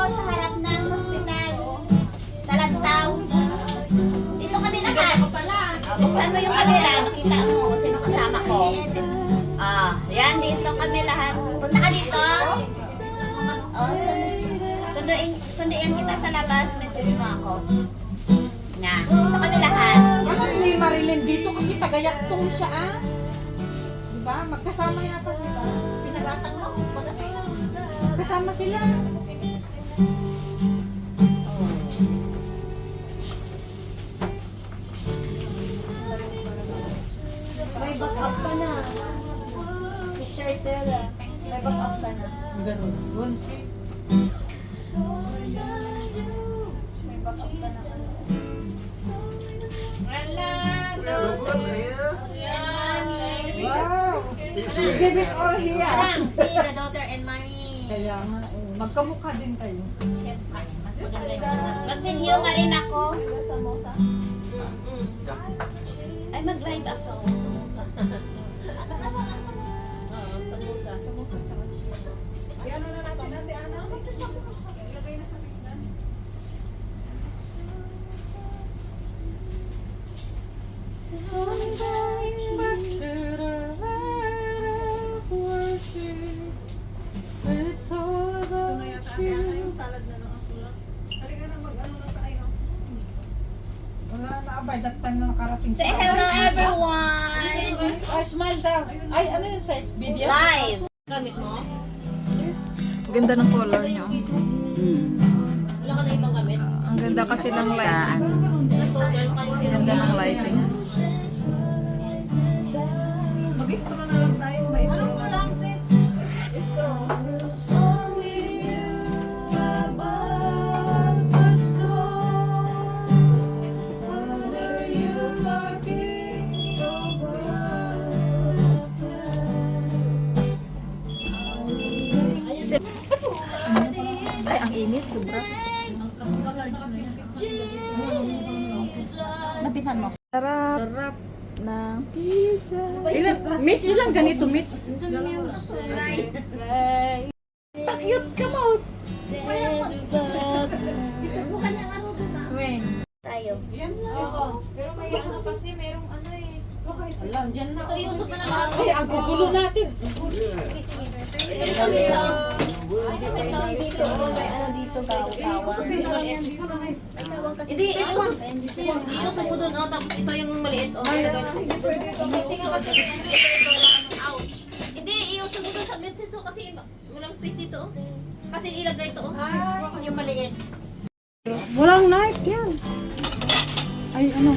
sa harap ng hospital. Sa Lantaw. Dito kami lahat. Buksan mo yung kanila, makita mo kung sino kasama ko. Yan, dito kami lahat. Punta ka dito. Sunduin kita sa labas, message mo ako. Nga, dito kami lahat. Ano ni Marilyn dito kasi tagayaktong siya Diba? Magkasama yata diba? Pinagatang mo, Magkasama sila. May back-up ka na. Sister Stella, may back-up ka na. Ganun. Gonsi. May back-up ka na. Wow! Give it all here. See the daughter and mommy. Kaya nga, magkamukha din kayo. Mas maganda yun. Mag-video nga rin ako. Ay, mag-live ako. Ano na natin natin, ano? Ilagay na sa pignan. Back to the light of worship. It's all about you. Wala na abay, that time na nakarating. Say hello, everyone! Ay, smile daw. Ay, ano yun sa video? Live! Gamit mo? Ganda ng color niyo. Wala ka na ibang gamit? Ang ganda kasi ng lighting. Nag-folder ka yung zero. Ganda ng lighting. Mag-istro na lang tayo. May istro na lang, sis. Ay, ang init. Sobra. Napitan mo. Sarap Sarap. ng pizza. Mitch, ilang ganito, Mitch? Cute ka mo. When? Tayo. Pero may ano kasi, merong ano eh. Alam, dyan na. Ito, iusap na lahat. Ay, ang gugulo natin. Ay, sa may sound dito. May ano dito, gawa-gawa. Hindi, iusap mo doon. Tapos ito yung maliit. Hindi, iusap mo doon sa lenses. Kasi walang space dito. Kasi ilagay ito. Yung maliit. Walang knife yan. Ay, ano?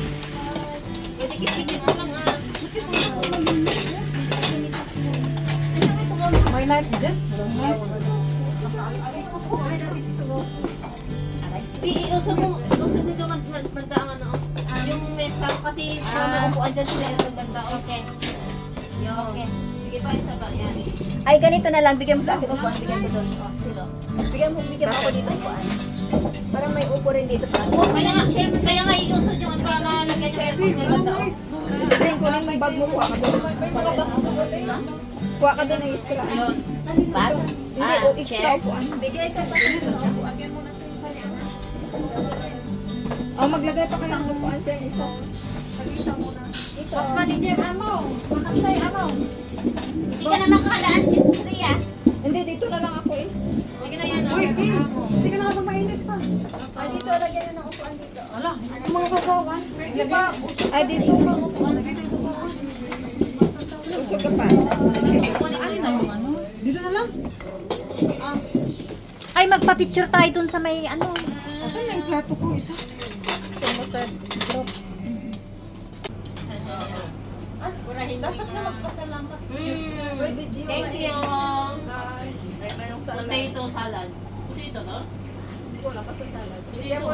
Pwede kisigit mo lang May knife dyan? Walang knife. Iusap mo dito banda ang ano. Yung mesa kasi may upuan dyan sila yung banda. Okay. Yung. Sige pa, isa ba? Yan. Ay, ganito na lang. Bigyan mo sa akin upuan. Bigyan ko doon. Sino? Bigyan mo ako dito upuan. Para may upo rin dito sa akin. Kaya nga iusap yung ano para malagay yung aircon yung banda. Isayin ko lang yung bag mo. Kuha ka doon. Kuha ka doon ng extra. Bag? Hindi, extra chair. upuan. Bigay ka ba? Maglagay pa kayo ng upuan dyan. Isa. Mas maligyan, amaw. Makantay, amaw. Hindi ka na nakakalaan, sis Ria. Hindi, dito na lang ako eh. Sige na yan. Uy, Kim. Hindi ka na kapag mainit pa. Dito, lagyan na ng upuan dito. Ala, ang mga kasawan. Ilagay. Ay, dito. Usog ka pa. Dito na lang. Ay, magpa-picture tayo dun sa may ano. Asan na yung plato ko ito? Dapat na magpasalamat. Thank you. Potato salad. Potato, no? Wala pa sa salad. Potato.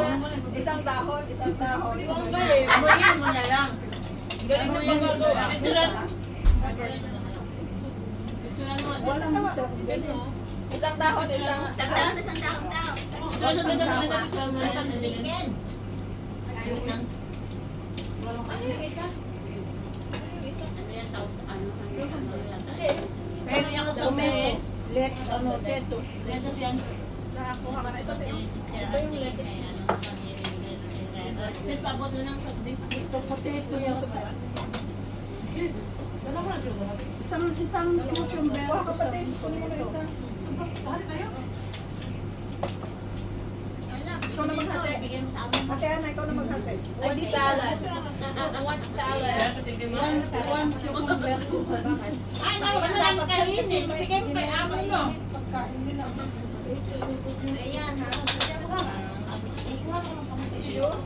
Isang dahon, isang dahon. Amoyin mo na lang. Galing mo yung gagawa. Picturean mo. Ito. Isang dahon, isang... Tagdaon, isang dahon-dahon. Ano yung isa? Pero yung ako sa pere. Let, ano, tetos. Letos yan. Nakakuha ka na ito. Iba yung lettuce. Sis, pabot na ng soft drinks. Ito potato yung isang cucumber. Kuha ka pati. Kunin mo na isa. Ikaw na maghati. Ate Ana, ikaw na maghati. Ay, di salad. One salad. One cucumber. Ay, wala lang kainin. Mabigay mo kay amo mo. Pagkain nila. Ayan, ha? Tissue.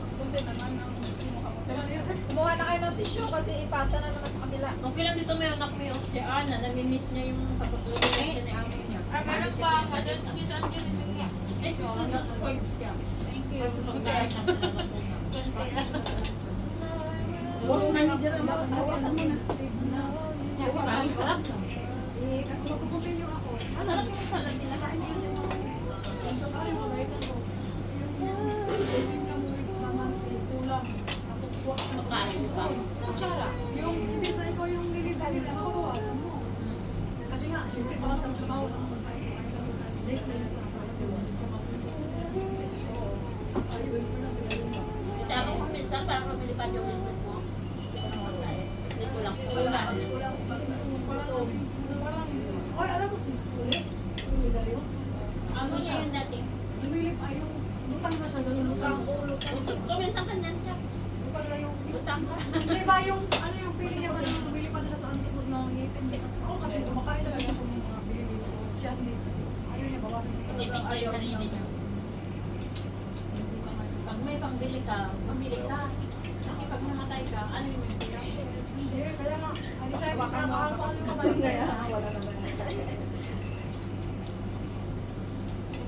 Kumuha na kayo ng tissue kasi ipasa na naman sa kabila. Okay lang dito, meron ako yung... Si Ana, namimiss niya yung kapatulong niya ni amo niya. Meron pa ako doon. Si Sanjay dito niya. Eh, Thank you. Boss manager ang hawakan mo na. Sarap. Kasi mag-continue ako. Masarap yung salad nila. Makain pa. Kutsara. Yung imbis na ikaw yung nilita nila, bawasan mo. Kasi nga, syempre baka sa trabaho lang this na yung sasama, diba? Tama ko minsan para lumilipad yung isip mo. Hindi ko naman tayo. Hindi ko lang po. Parang, oy, alam mo si Kulit? Amo niya yung dating. Lumilip ay yung lutang na siya, ganun lutang. Kuminsan kanyan siya. Lutang na yung Lutang ka. Di ba yung, ano yung feeling niya ba nung lumilipad nila sa antipos ng ngipin? Ako kasi kumakain talaga ako ng mga feeling ko. Siya hindi kasi. Ayaw niya bawasan niya. Ipit ko yung sarili niya. Pag may pambili ka, pambili ka. Kasi pag namatay ka, ano yung may bilang? Hindi, kaya nga. Hindi sa'yo, baka makakasal yung kamay niya. Wala naman.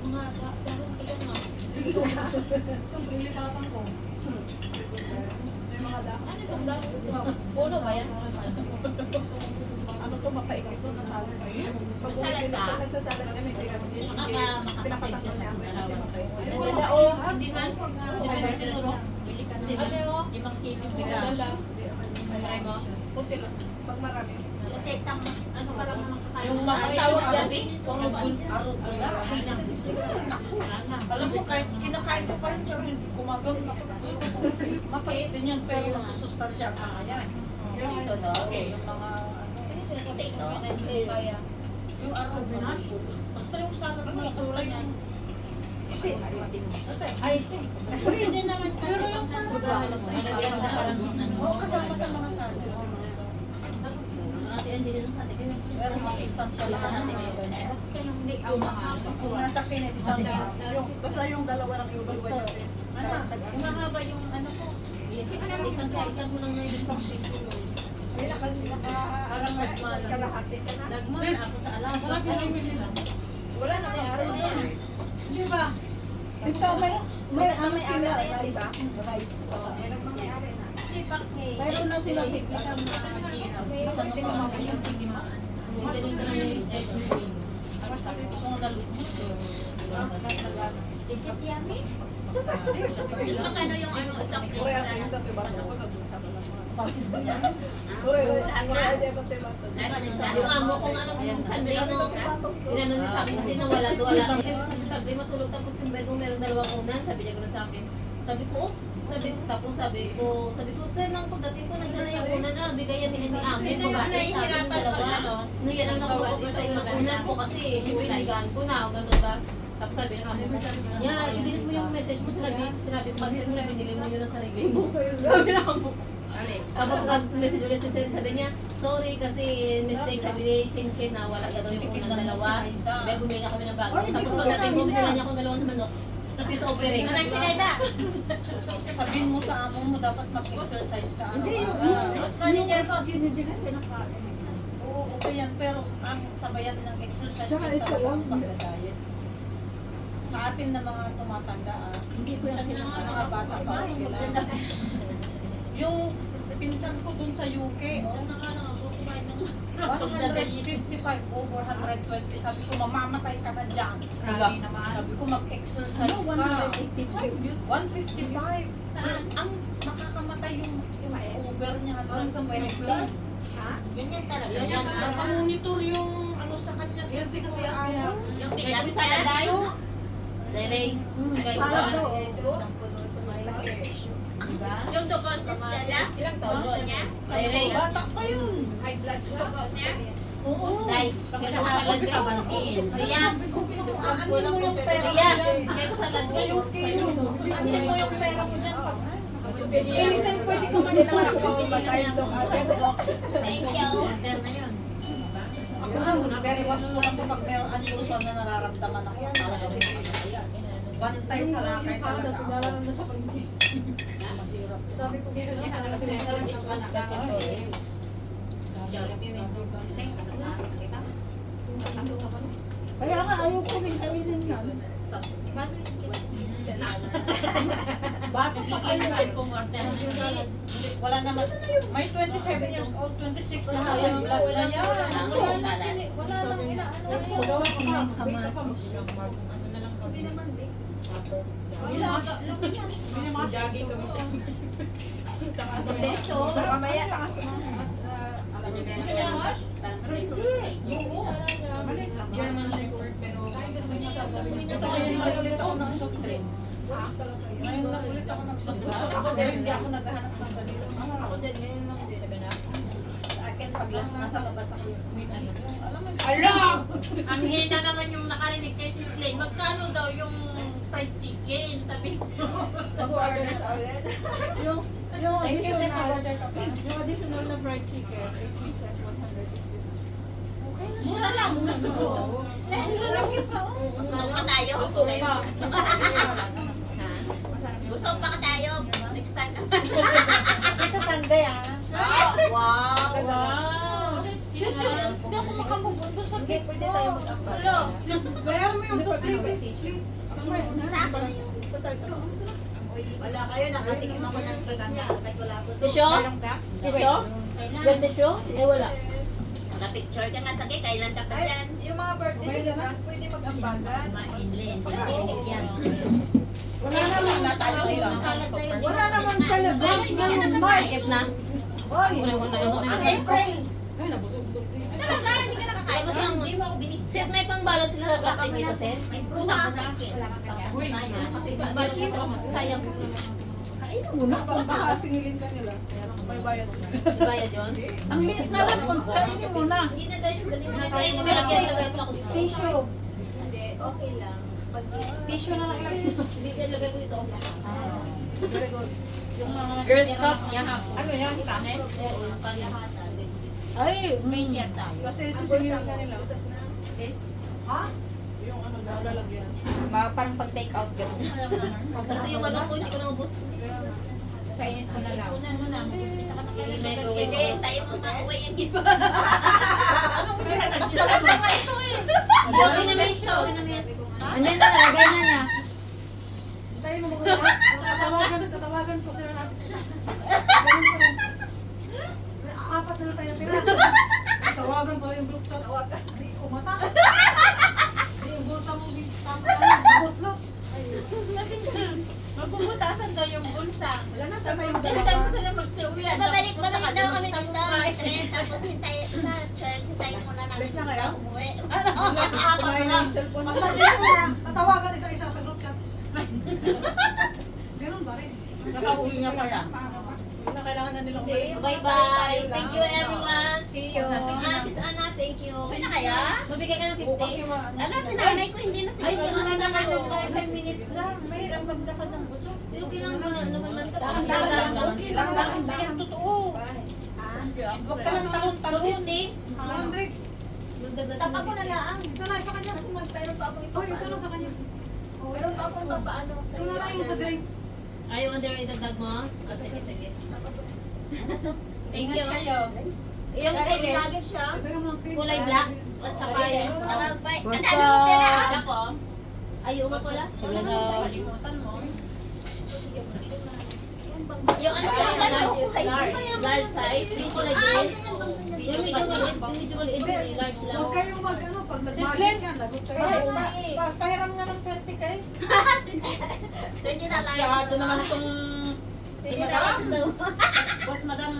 Mga dahon ko dyan, no? Itong pilipatan ko. May mga dahon. Ano itong dahon? Puno ba yan? Ano to, mapaikot to, nasalas pa yun. Pag Masalas ba? nagsasalat kami, pinapatan ko niya. Hindi man. Depende siguro. Bili ka Hindi ba naman. tayo? 5 kilo Wala bigas. lang. Try mo? Kunti lang. Pag marami. Kasi ano ka lang naman kakain. Yung Sa mga tawag tawag dyan, Alam mo, kahit kinakain ko pa rin pero hindi gumagawin ako. Mapait din yan pero masusustansya ka yan. Yung Ito, no? Okay, yung mga Potato. Kaya. yung araw binash. Basta yung salad mo, basta yung ay, Hindi naman kasi. pero yung parang oo, kasama sa mga salad. Ate, hindi din sa atin. Pero masustansya lahat Ate, ng ngayon. Hindi ako makakapag. kung nasa pinitang yung, basta yung dalawa lang yung basta, Mahaba yung ano ko. Ikan mo lang ngayon. parang nagmala. kalahati ka na. Nagmana ako sa alam. Wala na, may araw na yan. Di ba? Ito, may ano sila, rice. Rice. Meron pang may-ari na. Mayroon na sila tignan. Basta mo sa mga yung tigimaan. Galing ka lang yung Sabi ko kung nalugmot. Is it yummy? Super, super, super. Tapos magkano yung ano, isang plate Ure, na yung dati ba? ano? Ako nag-usapan lang mga. Ure, ade ko te ba? Yung amo kong ano yung Sunday no, tinanong niya sa akin kasi nawala doon. Sabi matulog tapos yung bed mo meron dalawang unan, sabi niya gano'n sa akin. Sabi ko, sabi ko, sir, nang pagdating ko, nandiyan na yung unan na, bigayan ni Amin, babae, sa akin yung dalawa. Nagyan ang nakuha sa iyo ng unan ko kasi, siyempre, bigaan ko na, o gano'n ba. Tapos sabi ng amo ko, i-delete mo yung message mo, sinabi ko kasi na binili mo yun ang sarili mo. Sabi ng amo ko. Tapos nag-message ulit si Sir, sabi niya, sorry kasi mistake, sabi niya, change na wala gano'n yung unang dalawa. Kaya bumili na kami ng bago. Tapos pagdating ko, binila niya akong dalawang manok. Peace offering. Sabihin mo sa amo mo, dapat mag-exercise ka. Hindi, Mas manager ko. Oo, okay yan. Pero ang sabayan ng exercise Tsaka yung ito, talagang oh. pagda-diet. Sa atin na mga tumatanda, hindi ko yan mga bata pa kailangan. Yung pinsan ko dun sa UK, 155 over 120. Sabi ko, mamamatay ka na dyan. Sabi ko, mag-exercise ka. 155. Ang makakamatay yung over niya. Parang sa Ganyan talaga. Ganyan Yan. Nakamonitor yung ano sa kanya. Guilty kasi ako. Yung may bisaya dahil. Ray. Kahit Para saan. daw. Diba? Yung dugo sa Stella? Ilang taon Dugo siya? niya? Ray. Bata pa yun. Dugo niya? Oo. Day. Kaya ko sa ladbe. Riya. Ano mo yung pera mo Riya. dyan? Kaya ko sa ladbe. Ano mo yung pera mo dyan? Anytime pwede ko Thank you. Ako na, very watch mo lang po pag meron unusual na nararamdaman ako. Talaga din. Bantay sa lakay talaga ako. sa pag-ibig. Sabi ko, This one kasi to eh. Jollibee may kaya nga, ayaw ko rin kainin yan. Bakit pa kayo wala naman. May 27 years old, 26 na high blood na yan. Wala nang inaano. Gawa ko na yung kamay. Ano na lang kami. Jogging kami dyan. Mamaya. German Shepherd pero Ito kaya yung ulit ako ng soft drink. Ngayon lang ulit ako ng soft drink. Kaya hindi ako naghahanap ng ganito. Ako din, ngayon lang din. Sa akin, pag nasa labas ako, alam mo, Alam! Ang hina naman yung nakarinig kay si Slay. Magkano daw yung fried chicken? Sabi ko. Yung thank you sa additional, order ka pa. yung additional na fried chicken, 8 pieces, 150. Mura lang. Busog pa tayo? Busog pa tayo? Next time naman. Sa Sunday, ah. Wow! Wow! Yes, yun. Hindi ako makamubun doon sa cake. Pwede tayo Hello. Bayaran mo yung soft drinks, please. Sa akin na yung wala kayo, nakatikim ako ng kanya. Kahit wala ako doon. Tisyo? Tisyo? Yung tisyo? Eh wala. Naka-picture ka nga sa cake, kailan ka pa dyan? Yung mga birthday celebrant, pwede mag-ambagan. Mainlin. Pinakinig yan. Wala naman na tayo lang. Wala naman celebrant ng March. Skip na. Oy! Ang April! Ay, nabusog-busog din. Talaga, hindi ka nakakain. Tapos yung, sis, may pangbalot sila sa plastic dito, sis? Una ka sa akin. Kasi pangbalot ko, sayang. Una pang baka singilin ka nila. May bayad na. Ibayad yun? Ang liit na lang, kainin mo na. Hindi na dahil ay, may lagyan pala ko dito. Tissue. Hindi, okay lang. Pag Tissue na lang ilagay. Hindi, lagay ko dito. Very good. Girl stop niya. Ano yan? Kanin? Oo, yung kalahatan. Ay, May share tayo. kasi sisingilin ka nila. Ha? Yung ano, lalagyan. Parang pag-take out gano'n. Kasi yung ano ko, hindi ko naubos. Kainit ko na lang. Kunan mo na. hindi, tayo mo mauwi yung iba. Okay na may ito. Okay na may ito. Andyan na, lagay na niya. Tayo mo muna. Tatawagan ko sila natin. Apat na lang tayo sila. Tawagan pala yung group chat. Hindi ko mata. Yung bulsa mong buslot. Magpuputasan daw yung bulsa. Wala na sa may Hintay mo sila magsiuwi. Babalik daw kami dito, mag-trend, tapos hintayin sa church, hintayin muna namin Best na dito kayo? umuwi. kumain ng cellphone. Pagsabihin ko na, tatawagan isa-isa sa group chat. Ganun ba rin? Nakahuli nga kaya. Yun na kailangan na nilang umalis. Bye-bye. Thank you everyone. See you. Sis Ana, thank you. Okay na kaya? Mabigay ka ng Bukas 50. yung mga Ano, si nanay ko hindi na Ay, siguro yung yung ano kasama naman ko. 10 minutes lang. Mahirap maglakad ng busog. Okay lang naman naman. Okay lang lang. Hindi yan totoo. Huwag ka lang talon-talon. 50. 100. Tapa ko na lang. Ito na, sa kanya. Kasi magpero pa ako Uy, ito na sa kanya. Oh, Meron pa akong papaano. Ito na lang yung sa drinks. Ayaw under idagdag mo? Oh, sige, sige. Thank you. Ingat kayo. Yung golden nugget siya. Ito yung mga cream. Kulay black. At saka yung... Nakabay. Ang dami mo pera. Ako. Ayaw mo pala? Wala na. Kalimutan mo. Yung ano siya, large size. Yung kulay green. Yung medyo maliit, large lang. Huwag kayong mag, ano, pag Sis nag-budget Len. yan, lagot kayo. Pahiram nga ng 20 kay. 20 na lang. Masyado naman itong si Hindi na ako Madam. gusto. Boss Madam.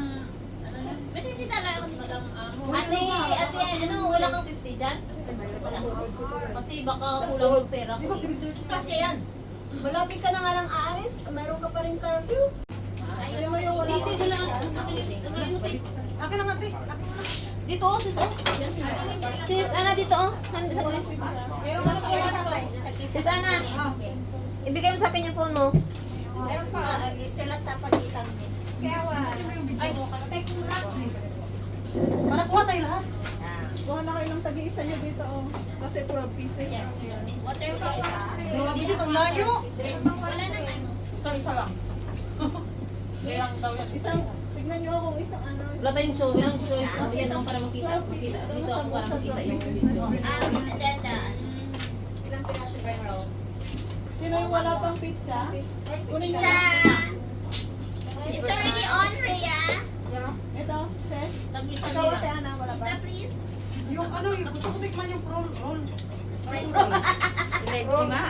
Ano yan? Ba't hindi na lang ako Madam Amo. Ate, ano, wala kang 50 dyan? Wala. Kasi baka kulang yung pera ko. Kasi yan. Malapit ka na nga lang aalis. Mayroon ka pa rin curfew. Dito ko lang. Akin na nga, te. Akin na. Dito, sis, oh. Sis, Ana, dito, oh. Meron ka pa rin. Sis, Ana. Ibigay mo sa akin yung phone mo. Meron pa. Sila sa pagitan din. Ay, text mo na. Para kuha tayo lahat. Kuha na kayo ng tagi-isa nyo dito, oh. Kasi 12 pieces. Water pa isa. Bilis ang layo. Wala na nga. Isa lang. Kailang daw yan. Isang, tignan nyo akong isang ano. Wala tayong choice. Ilang choice. Oh, yan, oh, para makita. Dito ako para makita yung video. Agenda. Ilang piraso ba yung roll? Sino yung wala pang pizza? Kunin nyo Pizza! lang. It's already on, Rhea. Ito, Seth. Tag-isa Ikaw, nila. Ate Ana, wala pa. Pizza, please. Yung ano, yung gusto ko tikman yung roll. Spring roll. Ate Check Ana.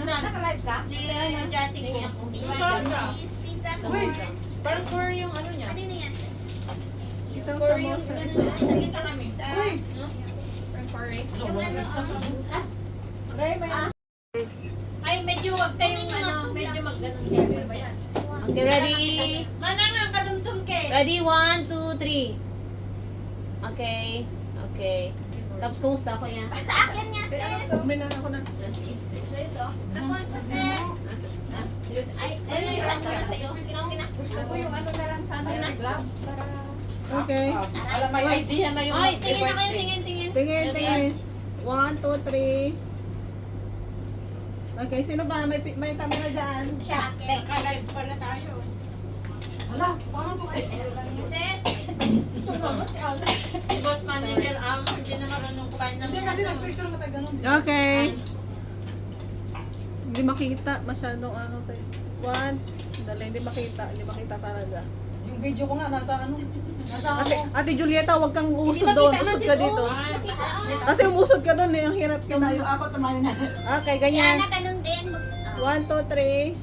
na. Naka-live ka? Ni Jati ko. Tingin ako. Please, pizza, Wait. please. Parang for yung ano niya. Ano na yan? Isang samosa. Tag-isa kami. Uy. Yung ano, Ray, may Ay, medyo wag kayong ano, medyo mag-ganon server ba yan? Okay, ready? Manangang kadumdum ke. Ready? 1, 2, 3. Okay. Okay. Tapos kumusta ako yan? sa akin nga, sis. Uminan ako na. Sa phone ko, sis. Ay, ano yung saan ko na sa'yo? Sinong kina? Okay. Alam, may idea na yung Ay, tingin na kayo, tingin. Tingin, tingin. 1, 2, 3. Okay, sino ba? May camera dyan. Siya. Naka-live pala tayo. Wala, paano to kayo? Sis. Si boss manager, hindi na marunong kumain ng Hindi kasi nag-picture ka tayo ganun. Okay. Hindi makita. Masyadong ano tayo. 1. Dali, hindi makita talaga. Yung video ko nga, nasa ano? Nasa Ate, ano? Ate Julieta, huwag kang usod doon. Usod ka dito. Kasi umusod ka doon eh. Ang hirap ka tayo. Ako tumayo na. Okay, Yan ganyan. na, ganun din. 1, 2, 3.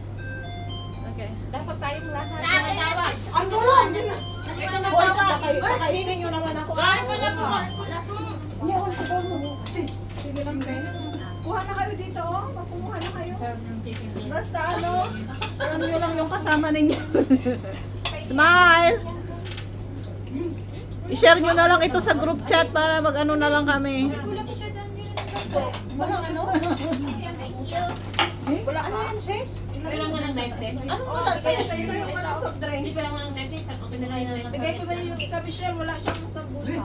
Okay. Dapat tayong lahat. Sa akin nga, sis. Ang tulong! Ito na Boy, kakainin nyo naman ako. Kain ko na po. Hindi ako siguro mo. Sige lang, Ben. Kuha na kayo dito, oh. Magkumuha na kayo. Basta ano, alam nyo lang yung kasama ninyo. Smile! I-share nyo na lang ito sa group chat para mag-ano na lang kami. Walang ano? Wala ano yan, sis? Kailangan mo ng knife din. Ano wala? Sa'yo yung walang soft drink. Hindi kailangan mo ng knife din. Okay na lang yung knife. Bigay ko sa iyo yung isa, Michelle, wala siyang sa busa.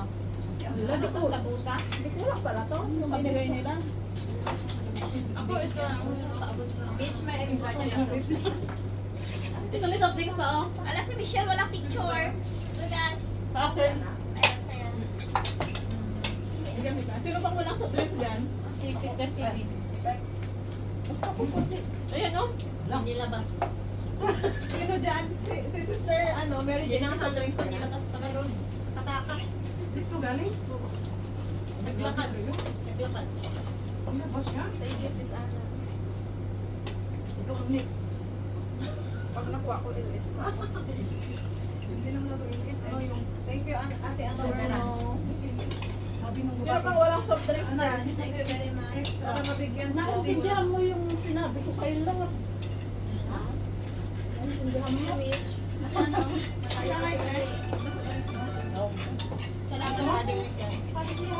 Wala, di ko. Sa busa? Di kulang pala to. Yung binigay nila. Ako ito. Bitch, may extra niya. Ito may soft drinks pa, oh. Ala, si Michelle, walang picture. Ludas. Sa akin. Ayan, sa'yo. Sino bang walang soft drink dyan? Sister Chili. Ayan, oh. Hindi labas. Sino dyan? Si sister, ano, Mary Hindi Jane. na sa drinks na nilabas pa meron. Katakas. Dito galing? Naglakad. Naglakad. Ano ba siya? Thank you, sis Ana. Ito ang next. Pag nakuha ko din, is hindi naman na ito English. Ano yung Thank you, Ate Ano. Sabi ng Sino bang walang soft drinks dyan? thank you very much. Para mabigyan ko. Naintindihan mo yung sinabi ko kayo lang. Naintindihan mo? Kaya nga, eh. Salamat sa ating weekend. Yung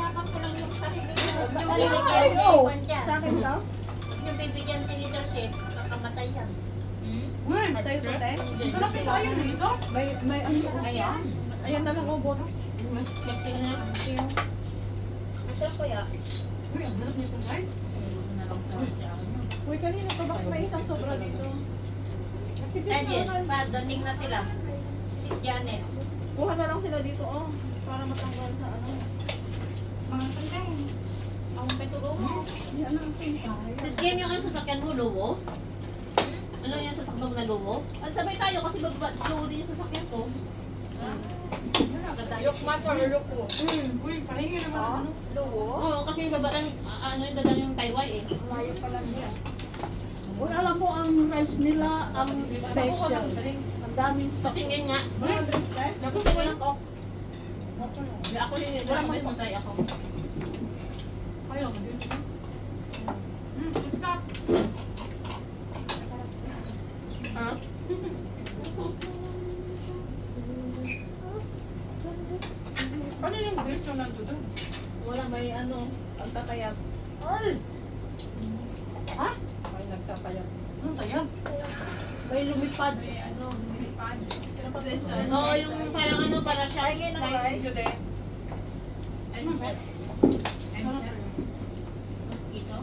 Ano? bibigyan si Oh, Juan dyan. sa akin to? Yung bibigyan si leadership, nakamatay yan. Uy! Sa'yo to, te? Sarap ito ayun dito. May ano? Ayan. Ayan na lang ubot. Magpili na. Masarap ko ya. Uy, ang sarap nito guys. Uy, kanina pa bakit may isang sobra dito? Ayan, dating na sila. Sis Janet. Kuha na lang sila dito, oh. Para matanggal sa ano. Mga tangkang. Ang petulong mo. Yan ang tingkay. This game yung sasakyan mo, lowo. Ano yung sasakyan mo na lowo? Ang sabay tayo kasi lowo din yung sasakyan ko. Yok matter, look po. Uy, pahingi naman ang ano. Luwo. Oo, kasi yung babatan, ano yung dadang yung Taiwan eh. Layo pala niya. Uy, alam mo, ang rice nila, ang special. Ang daming Sa sa tingin nga. Mga drinks, te? Tapos ko lang, Hindi ako yung gamit, matay ako. Ayaw, mag-yun. Cut. Ha? Ano yung gusto nandun? Wala may ano, pagtatayag. Ay! Ha? May nagtatayag. Anong tayag? May lumipad. May ano, lumilipad. Sino pa din siya? Oo, yung parang ano, parang siya. Ay, ganun ba? Jude. Mosquito?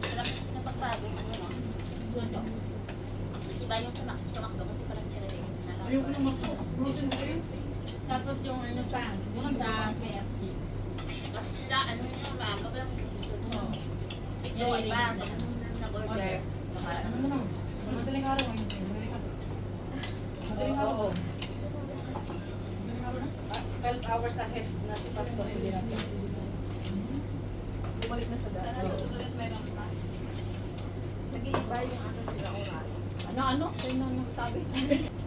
Wala napagbago, ano no? Ano? Kasi ba yung sumakdo kasi parang nire-ring. Ayoko naman po. Frozen drink. Tapos yung ano pa, yung sa KFC. Kasi sila, ano yun yung mga, kapag ito Yung ay ring ba, na. nag-order. Saka, Ano naman? Madaling araw ngayon sa'yo. Madaling araw. Madaling araw. Oo. Madaling araw na? 12 hours ahead na si Pastor hindi na. Bumalik na sa dati. Sana sa susunod meron pa. Nag-iiba yung ano nila oral. Ano? Sino nagsabi?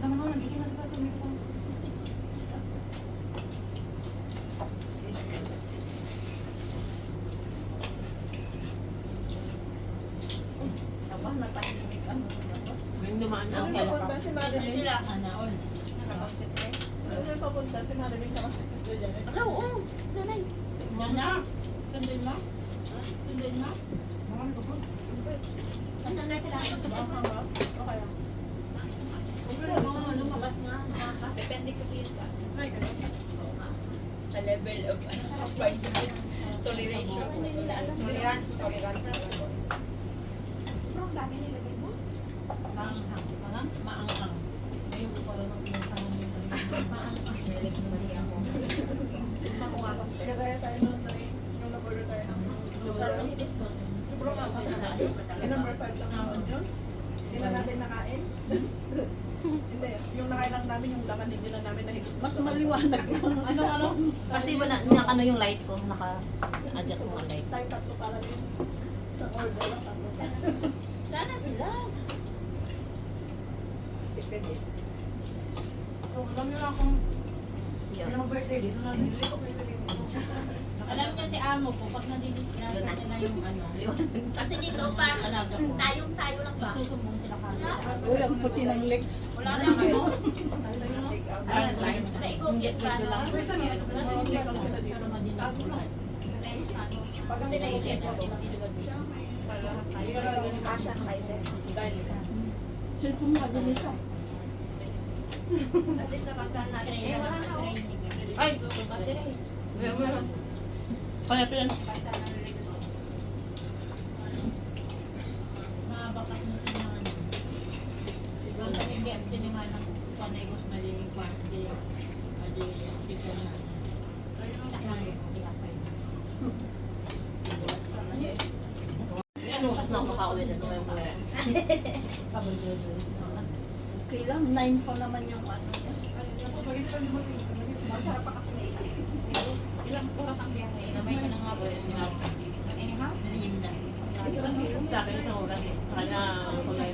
Naman ako, nagising na si Pastor. May kung Aba, natahimik ano. Yung dumaan na Ano ako. yung papunta si kasi Marilyn? sila, ano, nakakonsentrate. Ano yung papunta si Marilyn ka dyan? Hello, oo, sanay. Yan na. Sundin mo? Sundin mo? Marami ka po. Nasaan na sila? Okay. Mga lumabas nga, depende kasi yun sa sa level of spiciness toleration. Tolerance. Sobrang dami nilagay mo. Maanghang. Maanghang. Ayun ko pala nung pinasama mo sa rin. Maanghang. Melik na mali ako. Kaya tayo nung yung nag-order tayo ng sobrang kapal na. Yung number 5 lang naman yun. Hindi na natin nakain. Hindi, yung nakain lang namin yung laman, hindi na namin nahigit. Mas maliwanag yung Ano? Kasi wala, ano yung light ko, naka-adjust mo ang light. Tayo tatlo pala yun. Sa order lang tatlo. Sana sila. Tipid eh. So, alam niyo lang kung Yun. sino mag-birthday dito na nilili ko. Alam niya si amo ko, pag nadidisgrasya nila yung ano. Kasi dito pa, tayong-tayo lang ba? Susumbong sila kasi. Uy, ang puti ng legs. Wala lang ano. Parang light. Sa ikot Hindi, yung dito plano. lang. Pero saan yun? Hindi lang sila dito. Pero madinag lang. Pag ang Tinaisip ko. Kasha na kayo. Cellphone mo, din siya. At least napagdaan natin. Eh, wala na ako. Ay! Meron. Kaya pa yan. Mabakas na si Mana. Ibang hindi ang sinima ng panay ko maliling pa. Hindi ko na. Ano, tapos nakakauwi na ito yung mga. Okay lang, 9 pa naman yung ano. Masarap pa kasi may ilang oras ang biyahe. Namay ka na nga ba yung Anyhow? Sa akin isang oras eh. Kanya kulay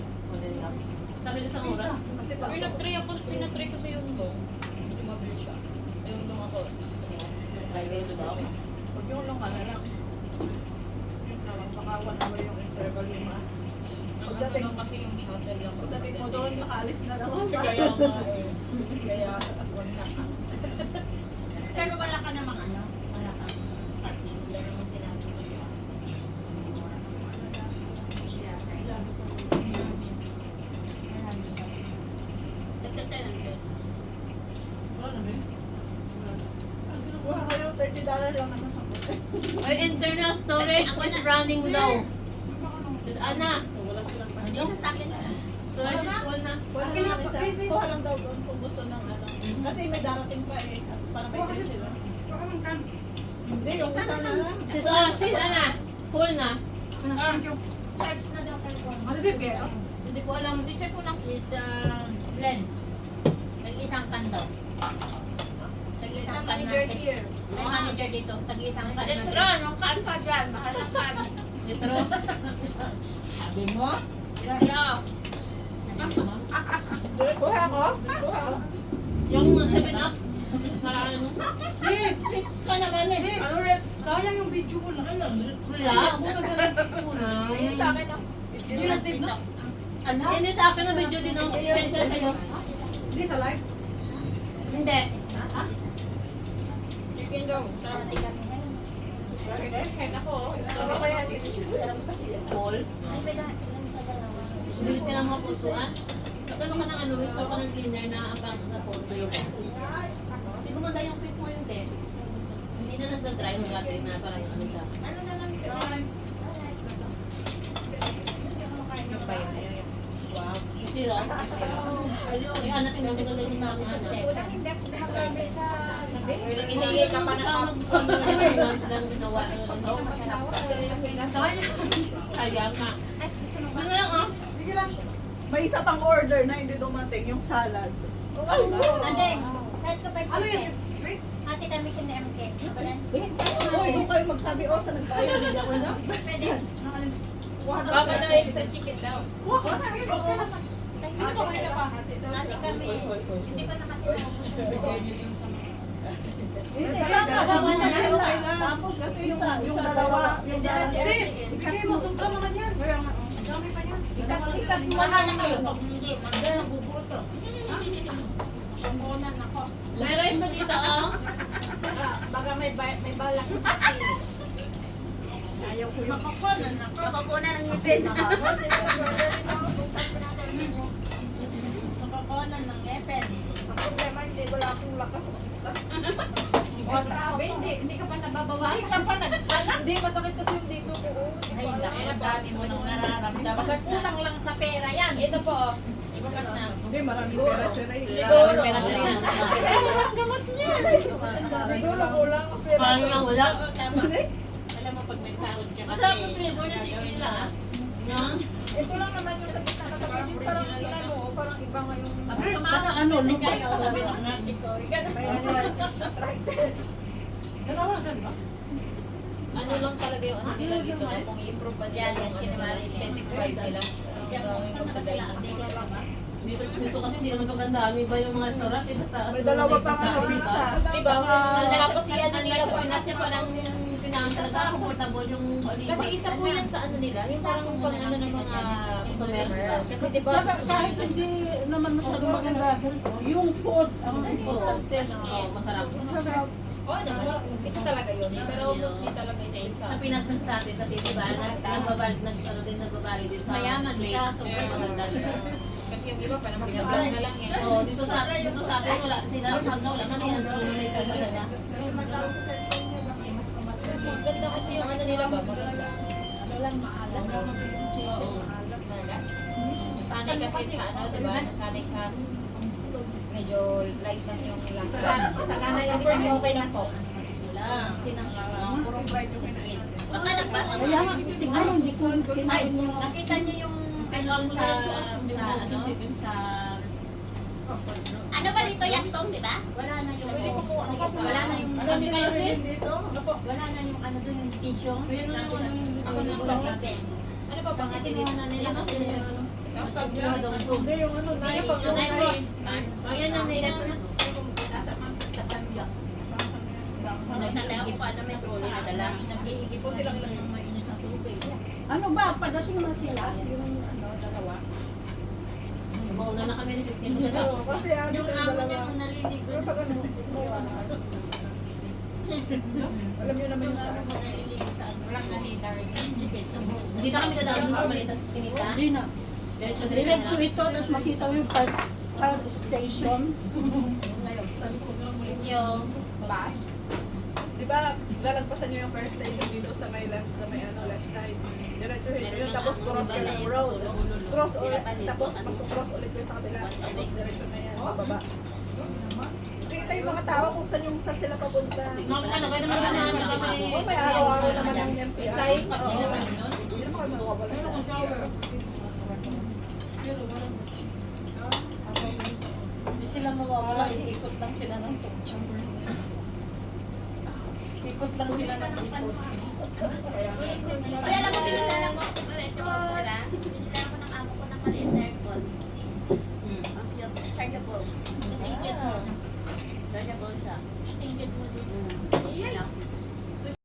lang. Sa akin isang oras. Pinatry ko sa yung dong. Medyo mabilis siya. Yung dong ako. Try kayo diba ako? Pag yung long ka na lang. Yun na lang, baka 1 hour yung interval yung mga. Ang Pagdating- ano lang kasi yung shuttle lang. Pagdating mo doon, nakaalis na naman. Kaya nga eh. Kaya wag na. Pero wala ka namang ano. Wala ka. Party. Wala namang sinabi ko sa Kuha kayo, $30 lang naman sa Ay, internal storage is running low. Just Ana, Wala silang Hindi na sa akin. storage is full na. Kuha lang daw doon kung gusto ng ano. Kasi may darating pa eh. At para may din sila. Hindi, yung isa na lang. Sis Ana, full na. Thank you. Charge na daw kayo. Masisip kayo? Hindi ko alam. Hindi siya po na. Is blend. Tag-isang pan daw. Tag-isang pan na. May manager dito. Tag-isang pan na. yung kan pa dyan. Mahal na kan. Dito ro. Sabi mo? Dito. Kuha ko? Kuha ko? Yung 7-up. Para ano? Sis! Fix ka naman eh. Sis! Sayang yung video ko lang. Wala. Buta ka lang. Ayun sa akin, no? Yun na save na. Ano? Hindi sa akin na video din ang send sa'yo. Hindi sa live? Hindi. Chicken daw. Paul. Delete ka ng mga photoan. Pagkano ka ng ano, install ka ng cleaner na ang pangit sa photo yung hindi gumanda yung face mo yung te. Hindi na nagda-dry mo dati na parang ano siya. Ano na lang ito? Wow. Zero. Ay, anak yung nasa galing yung mga ano. Unang hindi ako nakagamit sa gabi. Hindi ka pa once lang ginawa. Sayang nga. Ano lang ah? Sige lang. May isa pang order na hindi dumating, yung salad. Ande, kahit kapag Ano yun? Streets? Ate kami kina MK. Hoy, doon kayo magsabi, oh, sa nagbayad, hindi ako na. Pwede. Kuha daw Baka siya. na extra chicken daw. Kuha ko na. Sino to? Isa pa? Ate kami. Hindi pa na kasi Hindi, bawas na kayo lang. Kasi yung dalawa, yung dalawa. Sis! Bigay mo. Sugda mga yan. Kaya nga, Dami pa yan. Dalawa lang sila. Wala na kayo. Pag hindi, mabubuto. May rice pa dito ah. Baka may balak kasi. Ayaw ko yung makakunan na. Makakunan ng ngipin. Makakunan ng ngipin. Ang problema, hindi wala akong lakas. O, grabe. Hindi ka pa nababawasan. Hindi ka pa nagpanak. Hindi, masakit kasi yung dito ko. Ay, naku, ang dami mo nang nararamdaman. Kulang lang sa pera yan. Ito po. Ibakas na. hindi, maraming pera siya rin. Maraming pera siya yan. Ang gamot niya. Siguro kulang ang pera. Parang lang wala. Alam mo, pag nagsahod siya Masarap yung flavor ng chicken nila ah. Yan. Ito lang naman yung sa gitna. Masakit din parang kinano. Parang iba nga yung... Pag sumama Ano, kasi lupa? kayo, sabi ng ate ko. May ano yan. Arthritis. Dalawa lang ba? Ano lang talaga yung ano nila dito na kung i-improve pa nila yung ano nila, aesthetic vibe nila. Gawin yung pagkain. Dito kasi hindi naman maganda. May iba yung mga restaurant, eh, basta May dalawa pang ano, pizza. Diba? Tapos yan nila sa Pinas niya parang kailangan talaga comfortable yung Kasi isa po yan sa ano nila, yung parang pang ano ng mga customer. Kasi di ba, Tsaka kahit hindi naman masyado maganda, yung food ang importante na. Oo, masarap. oo naman, isa talaga yun. Pero mostly talaga Sa Pinas kasi sa atin kasi diba, nagbabali din sa Mayaman place. ka, so Maganda. Kasi yung iba pa naman Pinablan na lang eh. Oo, dito sa atin wala sila sa wala man yan. So, may maganda. Maganda kasi yung ano nila ba, maganda. Sanay kasi sa ano, diba? Nasanay sa medyo light lang yung lasa. Sagana yung hindi okay lang po. Puro fried yung kinain. Baka nagpasa mo. Kaya nga, tingnan mo, hindi ko kinain yung... Nakita niyo yung ano sa ano sa ano ba dito yaktong, di ba? Wala na yung pwede ko po ano kasi wala na yung Marami kayo sis? ano po, wala na yung ano doon yung tissue. Ayun na yung ano yung Ako na pagkatin. Ano pa ba sa kinuha na nila kasi kapag Hindi, yung ano, Ay, pag Ayan na nila. Nagtataya ko pa na may tuloy na dala. Nag-iigipon lang lang yung mainit na tubig. Ano ba, pagdating na sila, yung ano, dalawa. Mauna na kami ni sis Kim na Oo, kasi ano Yung yung amo dalawa. niya kung naliligo. Pero pag ano, alam niyo naman yung kaan. Walang nanidar yung chicken. Hindi na kami dadaan dun sa Malitas Kinita. Hindi na. Diretso Diretso na. ito, tapos makita mo yung fire station. Thank you. Bas? Di ba, lalagpasan niyo yung first station dito sa may left, sa may ano, left side. Diretso yun, tapos cross ka ng road. Cross ulit, tapos magko-cross ulit kayo sa kabila. Tapos diretso na yan, pababa. Kita yung mga tao kung saan sila papunta. Ano, kaya naman ganun na kami. Oh, may araw-araw naman ng NPR. Isay, pag Oo. nila yun. Hindi naman kami mawawala. Hindi sila mawawala, iikot lang sila ng picture. Ikot lang sila ng ikot. Kaya alam mo, pinilala ko, ito sila. Pinilala ko ng amo ko ng maliit na aircon.